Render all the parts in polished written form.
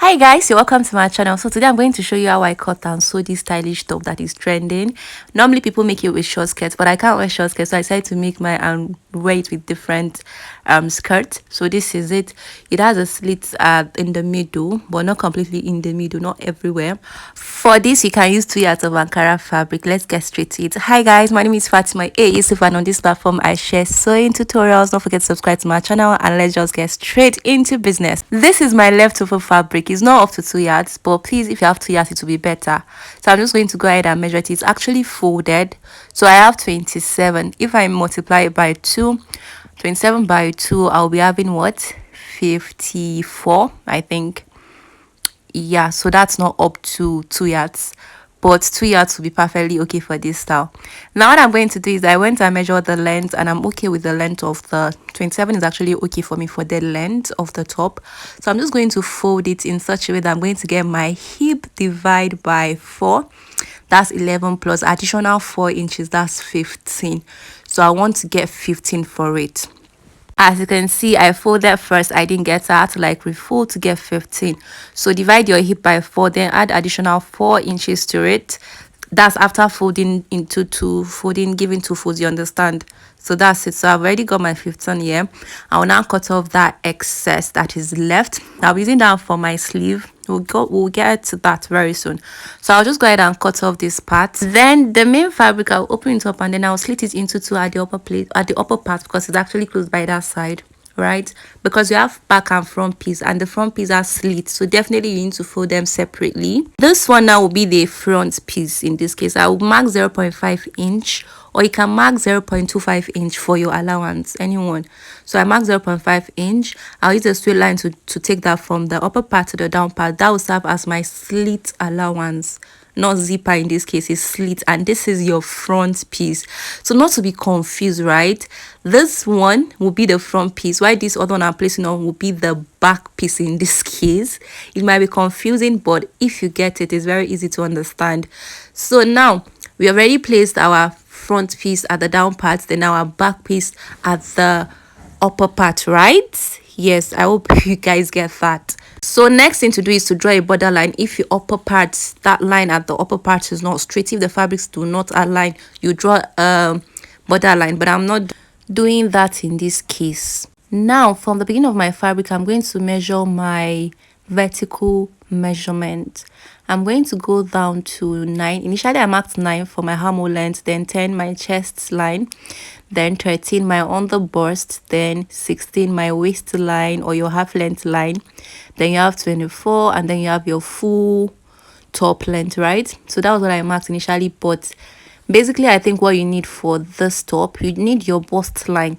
Hi guys, you're welcome to my channel. So today I'm going to show you how I cut and sew this stylish top that is trending. Normally people make it with short skirts, but I can't wear short skirts, so I decided to make my wear it with different skirts. So this is it. It has a slit in the middle, but not completely in the middle, not everywhere. For this you can use 2 yards of Ankara fabric. Let's get straight to it. Hi guys, my name is Fatima A Yusuf, and on this platform I share sewing tutorials. Don't forget to subscribe to my channel, and let's just get straight into business. This is my leftover fabric. It's not up to 2 yards, but please, if you have 2 yards it will be better. So I'm just going to go ahead and measure it. It's actually folded, so I have 27. If I multiply it by 2, 27 by 2, I'll be having what, 54, I think. Yeah, so that's not up to 2 yards, but 2 yards will be perfectly okay for this style. Now what I'm going to do is I went and measured the length, and I'm okay with the length of the 27 is actually okay for me for the length of the top. So I'm just going to fold it in such a way that I'm going to get my hip divide by 4. That's 11 plus additional 4 inches, that's 15. So I want to get 15 for it. As you can see, I folded first, I didn't get that, to like refold to get 15. So divide your hip by 4, then add additional 4 inches to it. That's after folding into 2, giving 2 folds, you understand? So that's it. So I've already got my 15 here. I will now cut off that excess that is left. I'll be using that for my sleeve. We'll get to that very soon. So I'll just go ahead and cut off this part. Then the main fabric, I'll open it up and then I'll slit it into 2 at the upper part, because it's actually closed by that side, right? Because you have back and front piece, and the front piece are slit, so definitely you need to fold them separately. This one now will be the front piece. In this case I will mark 0.5 inch, or you can mark 0.25 inch for your allowance, anyone. So I mark 0.5 inch. I'll use a straight line to take that from the upper part to the down part. That will serve as my slit allowance, not zipper. In this case is slit, and this is your front piece. So not to be confused, right? This one will be the front piece, while this other one I'm placing on will be the back piece. In this case it might be confusing, but if you get it, it's very easy to understand. So now we already placed our front piece at the down part, then our back piece at the upper part, right? Yes, I hope you guys get that. So next thing to do is to draw a border line. If your upper part, that line at the upper part is not straight, if the fabrics do not align, you draw a border line, but I'm not doing that in this case. Now from the beginning of my fabric, I'm going to measure my vertical measurement. I'm going to go down to 9. Initially I marked 9 for my armhole length, then 10 my chest line, then 13 my under bust, then 16 my waistline or your half length line, then you have 24, and then you have your full top length, right? So that was what I marked initially. But basically I think what you need for this top, you need your bust line,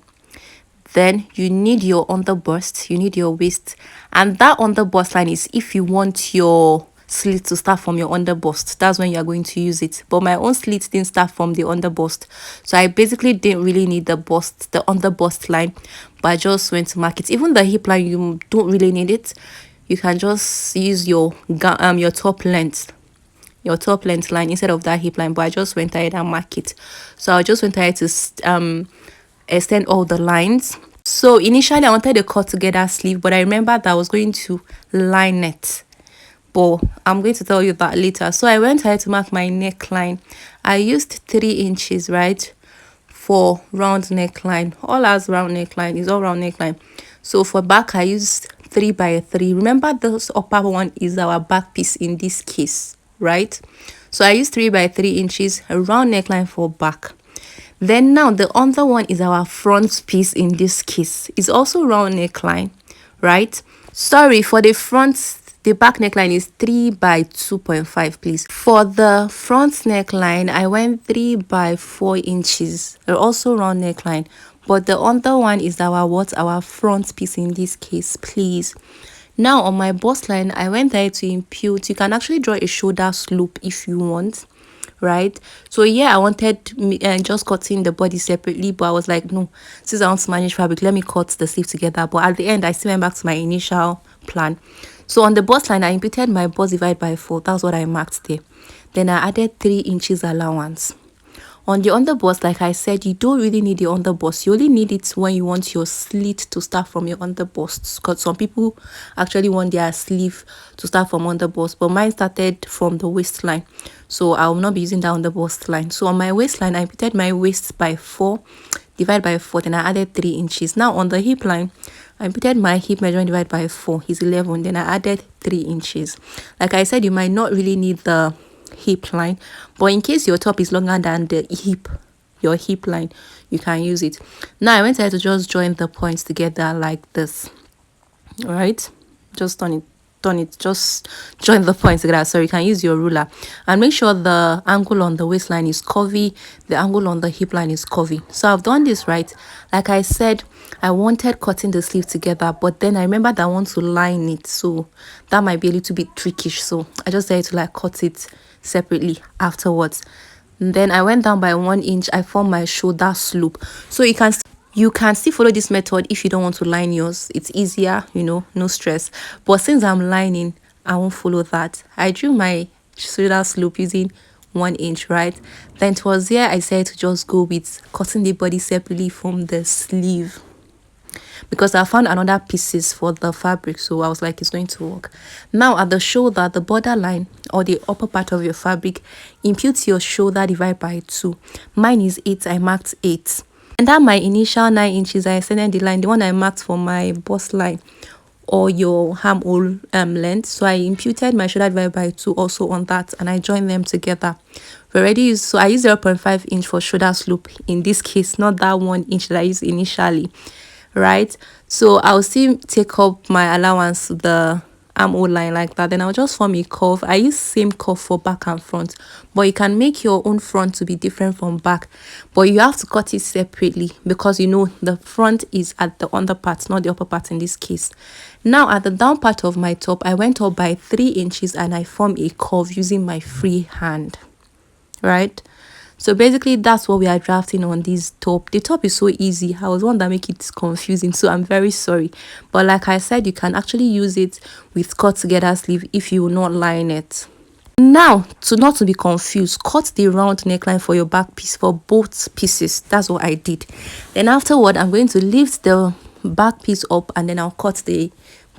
then you need your under bust, you need your waist, and that under bust line is if you want your slit to start from your under bust, that's when you are going to use it. But my own slit didn't start from the under bust, so I basically didn't really need the under bust line, but I just went to mark it. Even the hip line, you don't really need it. You can just use your top length, line instead of that hip line, but I just went ahead and mark it. So I just went ahead to extend all the lines. So initially I wanted a cut together sleeve, but I remember that I was going to line it, but I'm going to tell you that later. So I went ahead to mark my neckline. I used 3 inches, right, for round neckline. All as round neckline is all round neckline. So for back I used 3 by 3. Remember this upper one is our back piece in this case, right? So I used 3 by 3 inches, a round neckline for back. Then now the other one is our front piece. In this case it's also round neckline, right? Sorry, for the front, the back neckline is 3 by 2.5, please. For the front neckline I went 3 by 4 inches, also round neckline, but the other one is our front piece in this case, please. Now on my bust line I went there to impute. You can actually draw a shoulder slope if you want, right? So yeah, I wanted just cutting the body separately, but I was like, no, since I want to manage fabric, let me cut the sleeve together. But at the end I still went back to my initial plan. So on the bust line I imputed my bust divide by 4. That's what I marked there. Then I added 3 inches allowance. On the underbust, like I said, you don't really need the underbust. You only need it when you want your slit to start from your underbust, because some people actually want their sleeve to start from underbust, but mine started from the waistline, so I will not be using that underbust line. So on my waistline, I repeated my waist by 4, divide by 4, then I added 3 inches. Now on the hip line, I repeated my hip measurement divided by 4 is 11, then I added 3 inches. Like I said, you might not really need the hip line, but in case your top is longer than the hip, your hip line, you can use it. Now I went ahead to just join the points together like this. All right, just turn it, just join the points together. So you can use your ruler and make sure the angle on the waistline is curvy, the angle on the hip line is curvy. So I've done this right. Like I said, I wanted cutting the sleeve together, but then I remembered I want to line it, so that might be a little bit trickish, so I just decided to like cut it separately afterwards. And then I went down by 1 inch. I formed my shoulder slope, so you can still follow this method if you don't want to line yours. It's easier, you know, no stress. But since I'm lining, I won't follow that. I drew my shoulder slope using 1 inch, right? Then towards here, I said to just go with cutting the body separately from the sleeve, because I found another pieces for the fabric, so I was like, it's going to work. Now at the shoulder, the borderline or the upper part of your fabric, impute your shoulder divide by 2. Mine is 8. I marked 8, and that my initial 9 inches, I extended the line, the one I marked for my bust line or your armhole length. So I imputed my shoulder divided by 2 also on that, and I joined them together. We already used, so I used 0.5 inch for shoulder slope in this case, not that 1 inch that I used initially, right? So I'll still take up my allowance, the armhole line like that, then I'll just form a curve. I use same curve for back and front, but you can make your own front to be different from back, but you have to cut it separately, because you know the front is at the under part, not the upper part in this case. Now at the down part of my top, I went up by 3 inches and I formed a curve using my free hand, right? So basically that's what we are drafting on this top. The top is so easy. I was one that make it confusing, so I'm very sorry, but like I said, you can actually use it with cut together sleeve if you will not line it. Now, not to be confused, cut the round neckline for your back piece for both pieces. That's what I did. Then afterward, I'm going to lift the back piece up, and then I'll cut the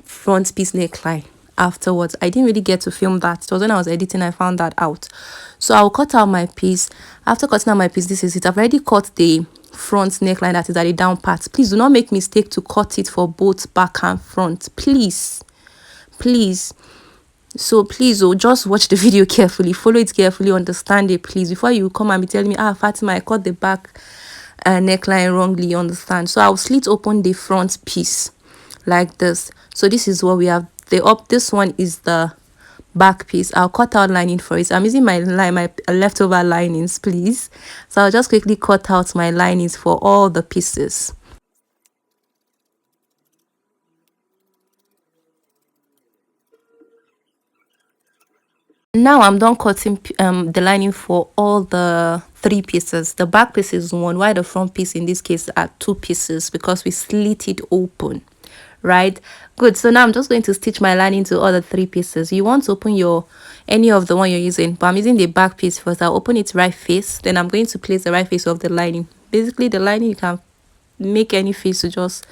front piece neckline afterwards. I didn't really get to film that. It was when I was editing I found that out. So I'll cut out my piece. After cutting out my piece, this is it. I've already cut the front neckline that is at the down part. Please do not make mistake to cut it for both back and front, please. So please, just watch the video carefully, follow it carefully, understand it, please, before you come and be telling me, Fatima, I cut the back neckline wrongly, understand. So I'll slit open the front piece like this. So this is what we have. This one is the back piece. I'll cut out lining for it. I'm using my leftover linings, please. So I'll just quickly cut out my linings for all the pieces. Now I'm done cutting the lining for all the 3 pieces. The back piece is 1, while the front piece in this case are 2 pieces, because we slit it open, right? Good. So now I'm just going to stitch my lining to all the 3 pieces. You want to open any of the one you're using, but I'm using the back piece first. I'll open its right face, then I'm going to place the right face of the lining. Basically the lining, you can make any face to just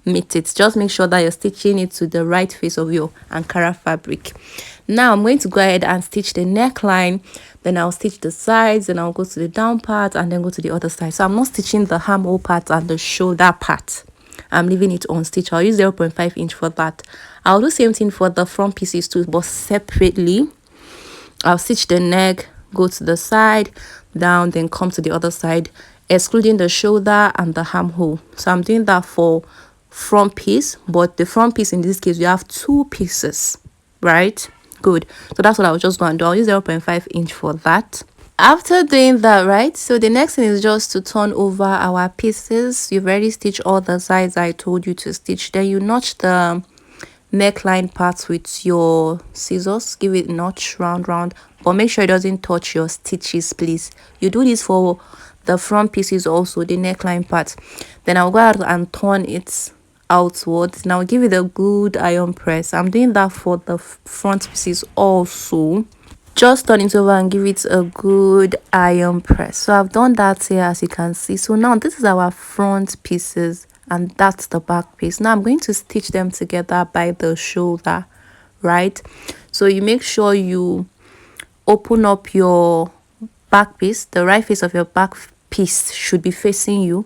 meet it. Just make sure that you're stitching it to the right face of your Ankara fabric. Now I'm going to go ahead and stitch the neckline, then I'll stitch the sides, and I'll go to the down part and then go to the other side. So I'm not stitching the armhole part and the shoulder part. I'm leaving it on stitch. I'll use 0.5 inch for that. I'll do the same thing for the front pieces too, but separately. I'll stitch the neck, go to the side, down, then come to the other side, excluding the shoulder and the armhole. So I'm doing that for front piece, but the front piece in this case, we have 2 pieces, right? Good. So that's what I was just going to do. I'll use 0.5 inch for that. After doing that, right, so the next thing is just to turn over our pieces. You've already stitched all the sides I told you to stitch. Then you notch the neckline parts with your scissors. Give it notch round, but make sure it doesn't touch your stitches, please. You do this for the front pieces also, the neckline part. Then I'll go out and turn it outwards. Now give it a good iron press. I'm doing that for the front pieces also. Just turn it over and give it a good iron press. So I've done that here, as you can see. So now this is our front pieces and that's the back piece. Now I'm going to stitch them together by the shoulder, right? So you make sure you open up your back piece. The right face of your back piece should be facing you.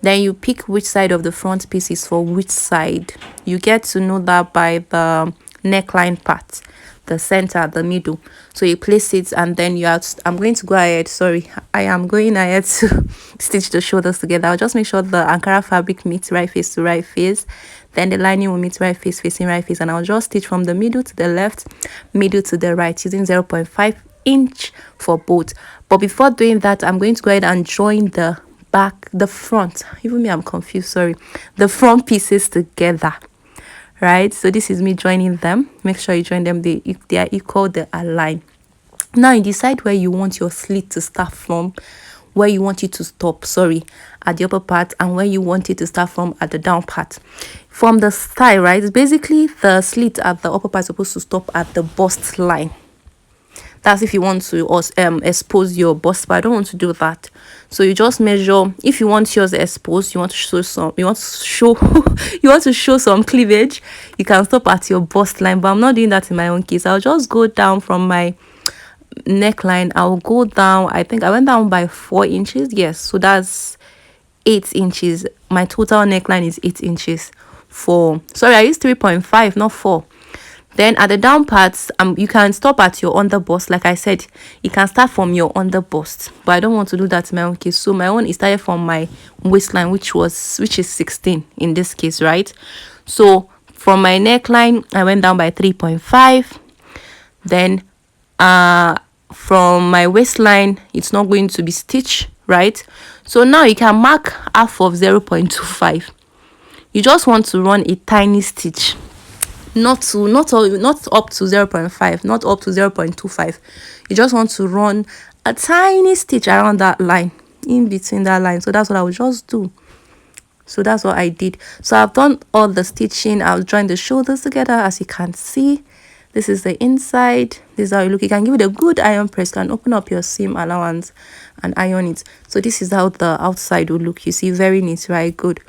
Then you pick which side of the front piece is for which side. You get to know that by the neckline part, the center, the middle. So you place it and then you have I'm going to go ahead, sorry, I am going ahead to stitch the shoulders together. I'll just make sure the Ankara fabric meets right face to right face, then the lining will meet right face facing right face, and I'll just stitch from the middle to the left, middle to the right, using 0.5 inch for both. But before doing that, I'm going to go ahead and join the back, the front, even me, I'm confused, sorry, the front pieces together, right? So this is me joining them. Make sure you join them, they are equal, they align. Now you decide where you want your slit to start from, where you want it to stop, sorry, at the upper part, and where you want it to start from at the down part. From the style, right, basically the slit at the upper part is supposed to stop at the bust line. That's if you want to expose your bust, but I don't want to do that. So you just measure. If you want yours exposed, you want to show some, you want to show you want to show some cleavage, you can stop at your bust line. But I'm not doing that in my own case. I'll just go down from my neckline. I'll go down, I think I went down by 4 inches. Yes, so that's 8 inches. My total neckline is 8 inches. Sorry, I used 3.5, not 4. Then at the down parts, you can stop at your under bust. Like I said, you can start from your under bust, but I don't want to do that in my own case. So my own is started from my waistline, which is 16 in this case, right? So from my neckline, I went down by 3.5. Then from my waistline, it's not going to be stitched, right? So now you can mark half of 0.25. You just want to run a tiny stitch, not up to 0.5, not up to 0.25. You just want to run a tiny stitch around that line, in between that line. So that's what I will just do. So that's what I did. So I've done all the stitching. I'll join the shoulders together, as you can see. This is the inside. This is how you look. You can give it a good iron press. You can open up your seam allowance and iron it. So this is how the outside will look. You see, very neat, right? Good.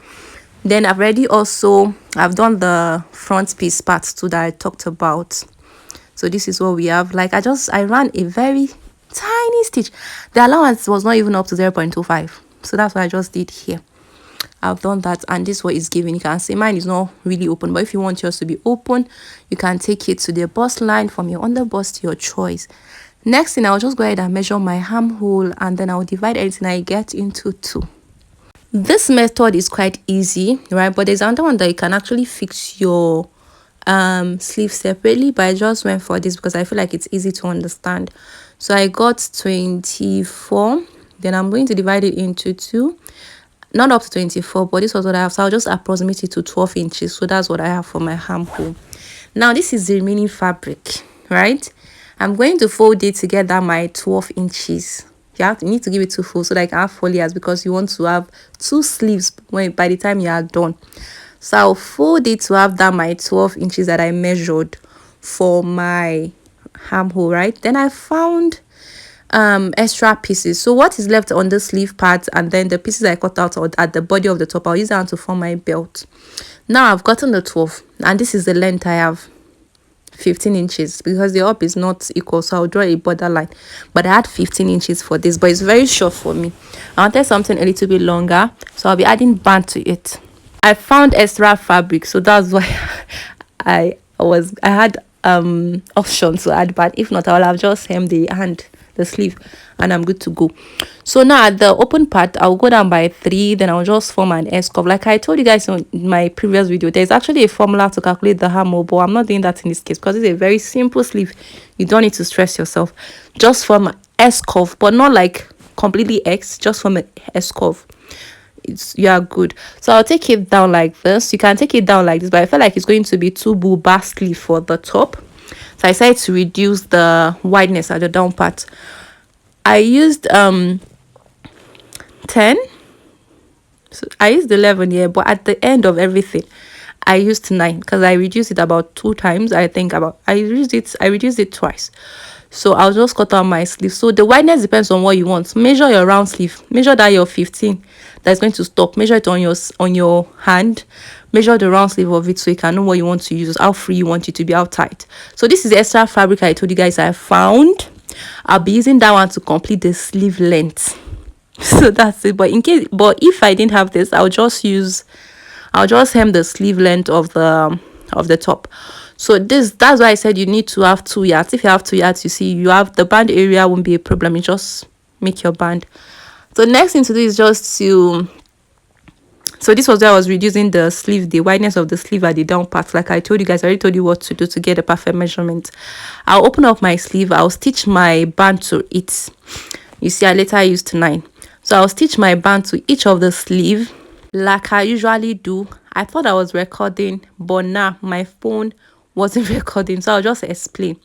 Then I've done the front piece parts too that I talked about. So this is what we have. Like I ran a very tiny stitch. The allowance was not even up to 0.25. So that's what I just did here. I've done that, and this is what is given. You can see mine is not really open, but if you want yours to be open, you can take it to the bust line from your under bust, your choice. Next thing, I'll just go ahead and measure my armhole, and then I'll divide everything I get into 2. This method is quite easy, right? But there's another one that you can actually fix your sleeve separately, but I just went for this because I feel like it's easy to understand. So I got 24, then I'm going to divide it into 2. Not up to 24, but this was what I have, so I'll just approximate it to 12 inches. So that's what I have for my armhole. Now this is the remaining fabric, right? I'm going to fold it together, my 12 inches. You need to give it 2 folds so that I can have 4 layers, because you want to have 2 sleeves by the time you are done. So I'll fold it to have that my 12 inches that I measured for my armhole, right? Then I found extra pieces. So what is left on the sleeve part, and then the pieces I cut out at the body of the top, I'll use that to form my belt. Now I've gotten the 12, and this is the length I have, 15 inches, because the up is not equal, so I'll draw a border line. But I had 15 inches for this, but it's very short for me. I wanted something a little bit longer, so I'll be adding band to it. I found extra fabric, so that's why I had option to add band. If not, I will have just hemmed the sleeve, and I'm good to go. So now at the open part, I'll go down by 3, then I'll just form an S curve. Like I told you guys in my previous video, there's actually a formula to calculate the armhole, but I'm not doing that in this case because it's a very simple sleeve. You don't need to stress yourself. Just form an S curve, but not like completely X, just form an S curve. You are good. So I'll take it down like this. You can take it down like this, but I feel like it's going to be too buba sleeve for the top. So I decided to reduce the wideness at the down part. I used 10. So I used 11 here, but at the end of everything, I used 9 because I reduced it about 2 times. I reduced it twice. So I'll just cut out my sleeve. So the wideness depends on what you want. Measure your round sleeve. Measure that your 15 that's going to stop. Measure it on your hand. Measure the round sleeve of it so you can know what you want to use, how free you want it to be, how tight. So this is the extra fabric I told you guys I found. I'll be using that one to complete the sleeve length. So that's it. But if I didn't have this, I'll just hem the sleeve length of the top. So that's why I said you need to have 2 yards. If you have 2 yards, you see you have the band area won't be a problem. You just make your band. So next thing to do is just to, so this was where I was reducing the sleeve, the wideness of the sleeve at the down part. Like I told you guys, I already told you what to do to get a perfect measurement. I'll open up my sleeve. I'll stitch my band to it. You see, I later used 9. So I'll stitch my band to each of the sleeve like I usually do. I thought I was recording, but now my phone wasn't recording, so I'll just explain.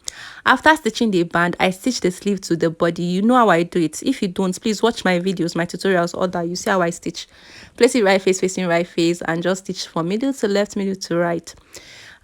After stitching the band, I stitch the sleeve to the body. You know how I do it. If you don't, please watch my videos, my tutorials, all that. You see how I stitch. Place it right face facing right face and just stitch from middle to left, middle to right.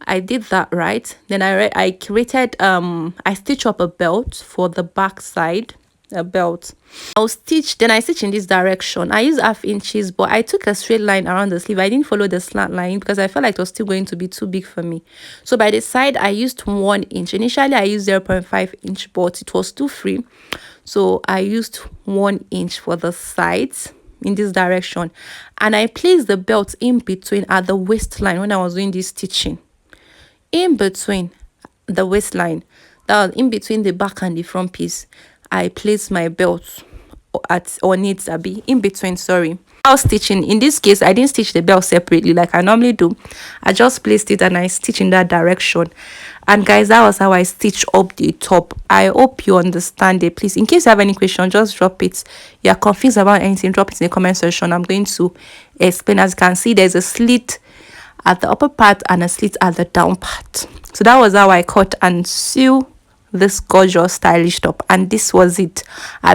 I did that right. Then I created I stitch up a belt for the back side, a belt. I stitch in this direction. I use 1/2 inches, but I took a straight line around the sleeve. I didn't follow the slant line because I felt like it was still going to be too big for me. So by the side, I used 1 inch. Initially I used 0.5 inch, but it was too free, so I used 1 inch for the sides in this direction, and I placed the belt in between at the waistline when I was doing this stitching. In between the waistline, that was in between the back and the front piece, I placed my belt on it, in between, sorry. I was stitching. In this case, I didn't stitch the belt separately like I normally do. I just placed it and I stitched in that direction. And guys, that was how I stitch up the top. I hope you understand it. Please, in case you have any question, just drop it. You're confused about anything, drop it in the comment section. I'm going to explain. As you can see, there's a slit at the upper part and a slit at the down part. So that was how I cut and sew this gorgeous stylish top, and this was it.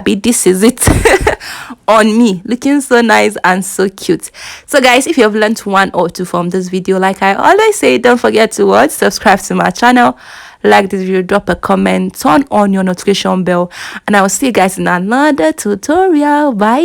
This is it on me, looking so nice and so cute. So guys, if you have learned 1 or 2 from this video, like I always say, don't forget to subscribe to my channel, like this video, drop a comment, turn on your notification bell, and I will see you guys in another tutorial. Bye.